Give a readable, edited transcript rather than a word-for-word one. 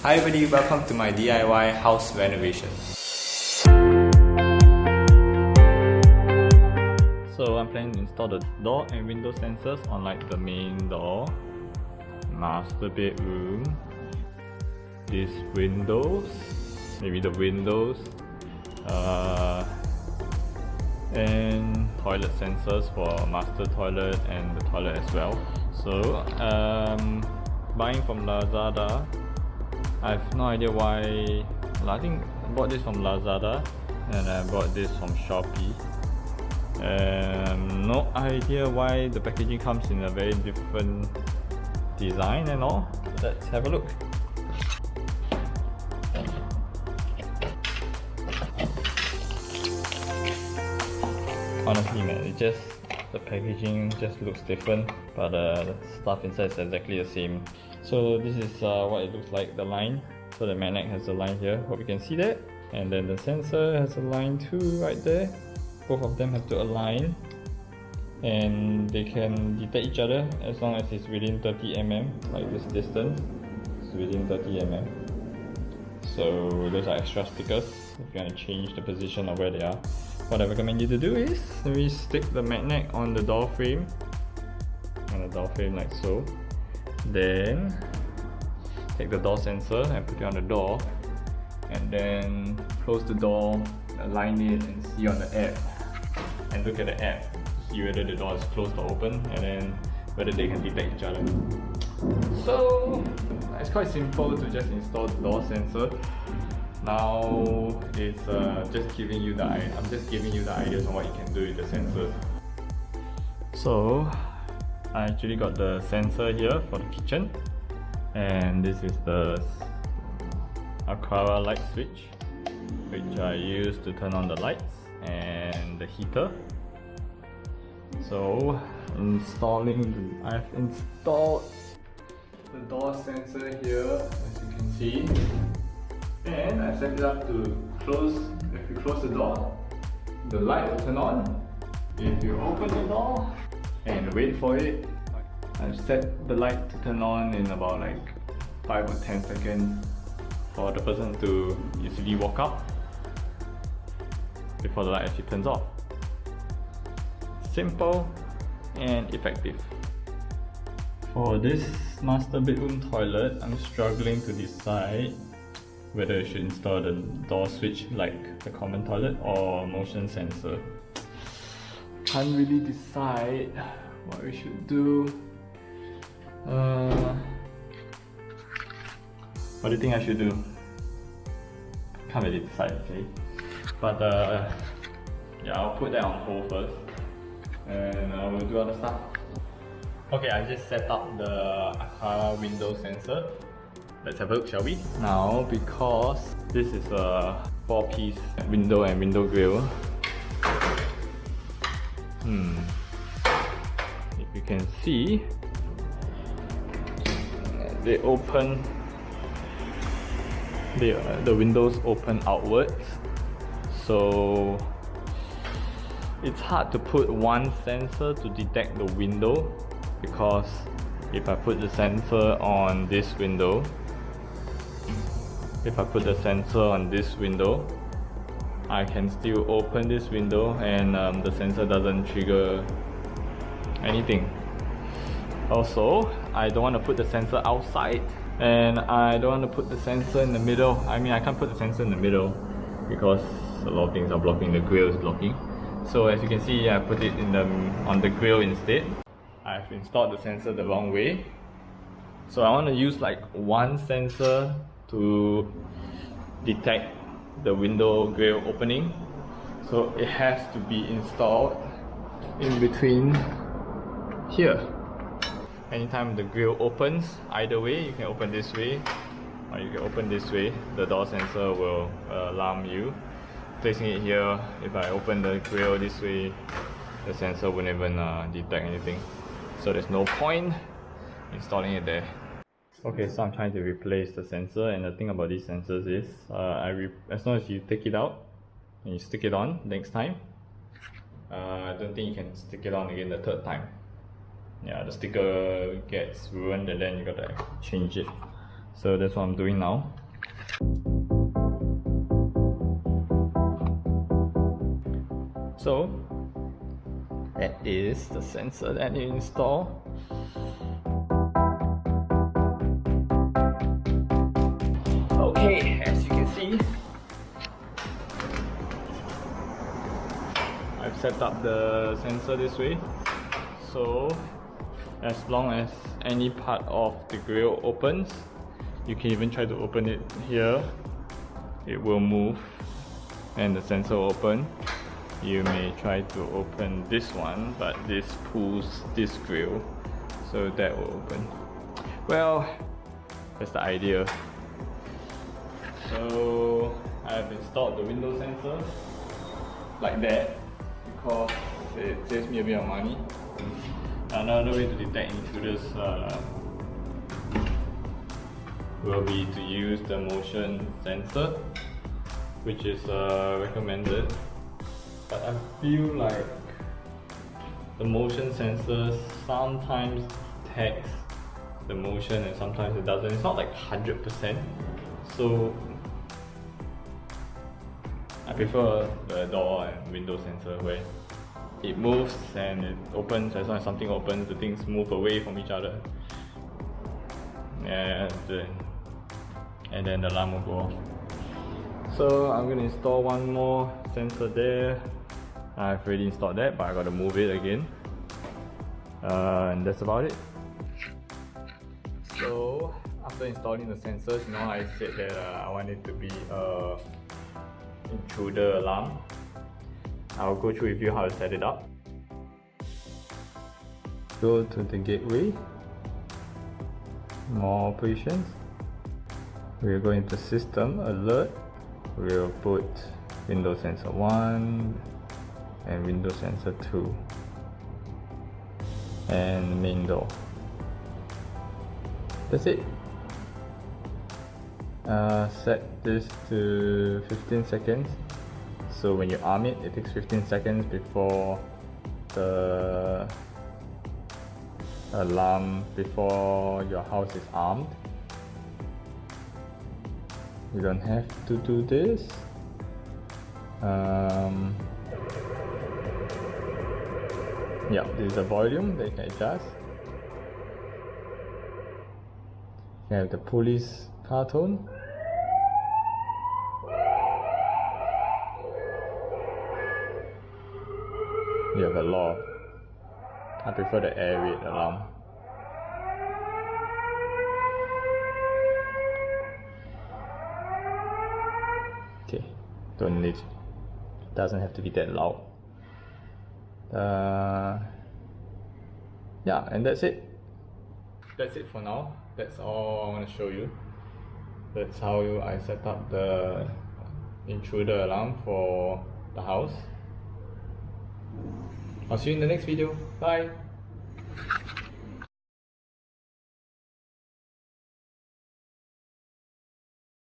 Hi everybody, welcome to my DIY house renovation. So I'm planning to install the door and window sensors on like the main door, master bedroom, these windows, maybe the windows, and toilet sensors for master toilet and the toilet as well. So buying from Lazada. I have no idea why. Well, I think I bought this from Lazada and I bought this from Shopee. No idea why the packaging comes in a very different design and all. Let's have a look. Honestly man, the packaging just looks different, but the stuff inside is exactly the same. So this is what it looks like, the line. So the magnet has a line here, hope you can see that. And then the sensor has a line too right there. Both of them have to align. And they can detect each other as long as it's within 30 mm, like this distance. It's within 30 mm. So those are extra stickers if you want to change the position of where they are. What I recommend you to do is maybe stick the magnet on the door frame, like so. Then take the door sensor and put it on the door, and then close the door, align it, and see on the app, and look at the app to see whether the door is closed or open, and then whether they can detect each other. So it's quite simple to just install the door sensor. Now it's just giving you the ideas on what you can do with the sensor. So I actually got the sensor here for the kitchen, and this is the Aqara light switch, which I use to turn on the lights and the heater. So I've installed the door sensor here, as you can see, and I set it up to close. If you close the door, the light will turn on. If you open the door and wait for it, I've set the light to turn on in about like 5 or 10 seconds for the person to easily walk out before the light actually turns off. Simple and effective. For this master bedroom toilet, I'm struggling to decide whether I should install the door switch like the common toilet or motion sensor. Can't really decide what we should do. What do you think I should do? Can't really decide, okay? But yeah, I'll put that on hold first, and I will do other stuff. Okay, I just set up the Aqara window sensor. Let's have a look, shall we? Now, because this is a 4-piece window and window grille, if you can see, they open, the windows open outwards, so it's hard to put one sensor to detect the window, because if I put the sensor on this window, I can still open this window and the sensor doesn't trigger anything. Also, I don't want to put the sensor outside, and I don't want to put the sensor in the middle. I mean, I can't put the sensor in the middle because a lot of things are blocking. The grill is blocking. So as you can see, I put it on the grill instead. I've installed the sensor the wrong way. So I want to use like one sensor to detect the window grill opening. So it has to be installed in between here. Anytime the grill opens, either way, you can open this way or you can open this way, the door sensor will alarm you. Placing it here, if I open the grill this way, the sensor won't even detect anything. So there's no point installing it there. Okay, so I'm trying to replace the sensor, and the thing about these sensors is as long as you take it out and you stick it on next time, I don't think you can stick it on again the third time. Yeah, the sticker gets ruined and then you gotta change it. So that's what I'm doing now. So that is the sensor that you install. Okay, as you can see, I've set up the sensor this way. So as long as any part of the grill opens, you can even try to open it here, it will move and the sensor will open. You may try to open this one, but this pulls this grill, so that will open. Well, that's the idea. So I've installed the window sensor like that because it saves me a bit of money. Another way to detect intruders will be to use the motion sensor, which is recommended. But I feel like the motion sensor sometimes detects the motion and sometimes it doesn't. It's not like 100%. So I prefer the door and window sensor where it moves and it opens. As long as something opens, the things move away from each other. And then the alarm will go off. So I'm going to install one more sensor there. I've already installed that, but I got to move it again. And that's about it. So after installing the sensors, you know, I said that I want it to be a intruder alarm. I'll go through with you how to set it up. Go to the gateway, more operations. We'll go into system, alert. We'll put window sensor 1 and window sensor 2 and main door. That's it. Set this to 15 seconds. So when you arm it, it takes 15 seconds before the alarm, before your house is armed. You don't have to do this. Yeah, this is the volume that you can adjust. You have the police car tone. You have a law. I prefer the air raid alarm. Okay, don't need. Doesn't have to be that loud. Yeah, and that's it. That's it for now. That's all I want to show you. That's how I set up the intruder alarm for the house. I'll see you in the next video. Bye!